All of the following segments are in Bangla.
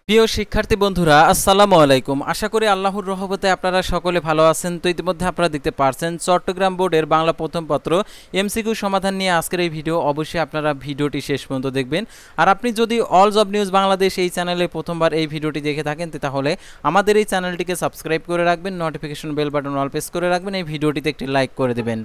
প্রিয় শিক্ষার্থী বন্ধুরা, আসসালামু আলাইকুম। আশা করি আল্লাহর রহমতে আপনারা সকলে ভালো আছেন। তো ইতিমধ্যে আপনারা দেখতে পারছেন চট্টগ্রাম বোর্ডের বাংলা প্রথম পত্র এমসিকিউ সমাধান নিয়ে আজকের এই ভিডিও। অবশ্যই আপনারা ভিডিওটি শেষ পর্যন্ত দেখবেন। আর আপনি যদি অল জব নিউজ বাংলাদেশ এই চ্যানেলে প্রথমবার এই ভিডিওটি দেখে থাকেন তাহলে আমাদের এই চ্যানেলটিকে সাবস্ক্রাইব করে রাখবেন, notification bell button all press করে রাখবেন, এই ভিডিওটিতে একটি লাইক করে দেবেন।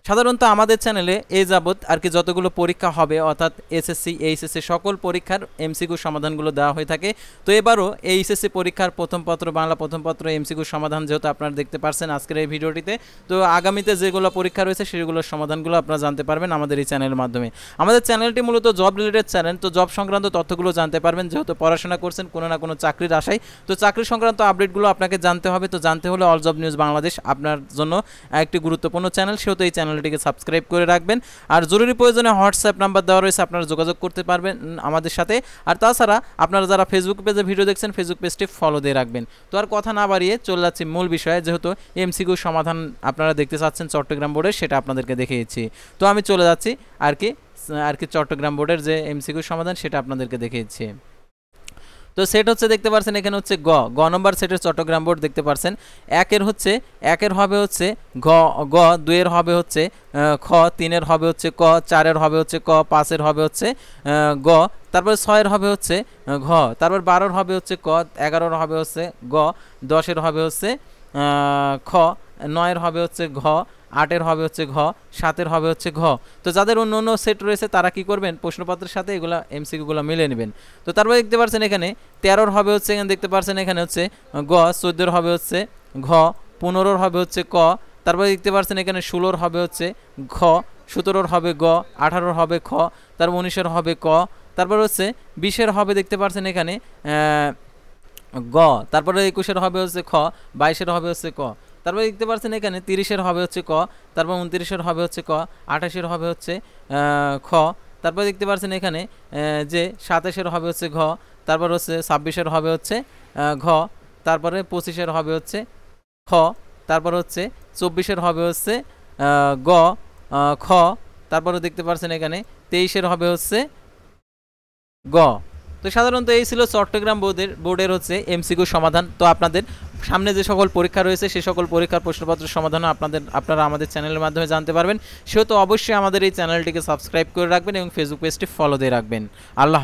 সাধারণত আমাদের চ্যানেলে এই যাবৎ আর কি যতগুলো পরীক্ষা হবে অর্থাৎ এসএসসি এইচএসসি সকল পরীক্ষার এমসিকিউ সমাধানগুলো দেওয়া হয়ে থাকে। তো এবারও এইচএসসি পরীক্ষার প্রথম পত্র বাংলা প্রথম পত্র এমসিকিউ সমাধান যেহেতু আপনারা দেখতে পারছেন আজকের এই ভিডিওটিতে, তো আগামীতে যেগুলো পরীক্ষা রয়েছে সেগুলোর সমাধানগুলো আপনারা জানতে পারবেন আমাদের এই চ্যানেলের মাধ্যমে। আমাদের চ্যানেলটি মূলত জব রিলেটেড চ্যানেল, তো জব সংক্রান্ত তথ্যগুলো জানতে পারবেন। যেহেতু পড়াশোনা করছেন কোনো না কোনো চাকরির আশায়, তো চাকরি সংক্রান্ত আপডেটগুলো আপনাকে জানতে হবে। তো জানতে হলে অল জব নিউজ বাংলাদেশ আপনার জন্য একটি গুরুত্বপূর্ণ চ্যানেল, সেহেতু এই চ্যানেলটিকে সাবস্ক্রাইব করে রাখবেন। আর জরুরি প্রয়োজনে হোয়াটসঅ্যাপ নাম্বার দেওয়া রয়েছে, আপনারা যোগাযোগ করতে পারবেন আমাদের সাথে। আর তাছাড়া আপনারা যারা ফেসবুক পেজে ভিডিও দেখছেন ফেসবুক পেজটি ফলো দিয়ে রাখবেন। তো আর কথা না বাড়িয়ে চলে যাচ্ছি মূল বিষয়ে। যেহেতু এমসিকিউ সমাধান আপনারা দেখতে চাচ্ছেন চট্টগ্রাম বোর্ডের, সেটা আপনাদেরকে দেখিয়েছি। তো আমি চলে যাচ্ছি আর কি চট্টগ্রাম বোর্ডের যে এমসিকিউ সমাধান সেটা আপনাদেরকে দেখিয়েছি। তো সেট হচ্ছে দেখতে পাচ্ছেন এখানে হচ্ছে গ নম্বর সেটের চট্টগ্রাম বোর্ড দেখতে পাচ্ছেন। একের হবে হচ্ছে গ, দুইয়ের হবে হচ্ছে খ, তিনের হবে হচ্ছে ক, চারের হবে হচ্ছে ক, পাঁচের হবে হচ্ছে গ, তারপরে ছয়ের হবে হচ্ছে ঘ, তারপর 12-র হবে হচ্ছে ক, 11-র হবে হচ্ছে গ, 10-এর হবে হচ্ছে খ, 9-এর হবে হচ্ছে ঘ, 8-এর হবে হচ্ছে ঘ, 7-এর হবে হচ্ছে ঘ। তো যাদের অন্য অন্য সেট রয়েছে তারা কি করবেন, প্রশ্নপত্রের সাথে এগুলো এমসিকিউগুলো মিলে নেবেন। তো তারপরে দেখতে পাচ্ছেন এখানে 13-র হবে হচ্ছে, এখানে দেখতে পাচ্ছেন এখানে হচ্ছে গ, 14-এর হবে হচ্ছে ঘ, 15-র হবে হচ্ছে ক, তারপরে দেখতে পাচ্ছেন এখানে 16-র হবে হচ্ছে ঘ, 17-র হবে গ, 18-র হবে খ, তারপর 19-এর হবে ক, তারপর হচ্ছে 20-এর হবে দেখতে পাচ্ছেন এখানে গ, তারপরে 21-এর হবে হচ্ছে খ, 22-এর হবে হচ্ছে ক, তারপরে দেখতে পাচ্ছেন এখানে 30-এর হবে হচ্ছে ক, তারপর 29-এর হবে হচ্ছে ক, 28-এর হবে হচ্ছে খ, তারপরে দেখতে পাচ্ছেন এখানে যে 27-এর হবে হচ্ছে ঘ, তারপর হচ্ছে 26-এর হবে হচ্ছে ঘ, তারপরে 25-এর হবে হচ্ছে খ, তারপর হচ্ছে 24-এর হবে হচ্ছে গ, খ, তারপরে দেখতে পাচ্ছেন এখানে 23-এর হবে হচ্ছে গ। তো সাধারণত এই ছিল চট্টগ্রাম বোর্ডের হচ্ছে এমসিকিউ সমাধান। তো আপনাদের সামনে যে সকল পরীক্ষা রয়েছে সেই সকল পরীক্ষার প্রশ্নপত্রের সমাধান আপনারা আমাদের চ্যানেলের মাধ্যমে জানতে পারবেন। সেহেতু অবশ্যই আমাদের এই চ্যানেলটিকে সাবস্ক্রাইব করে রাখবেন এবং ফেসবুক পেজটি ফলো দিয়ে রাখবেন। আল্লাহ।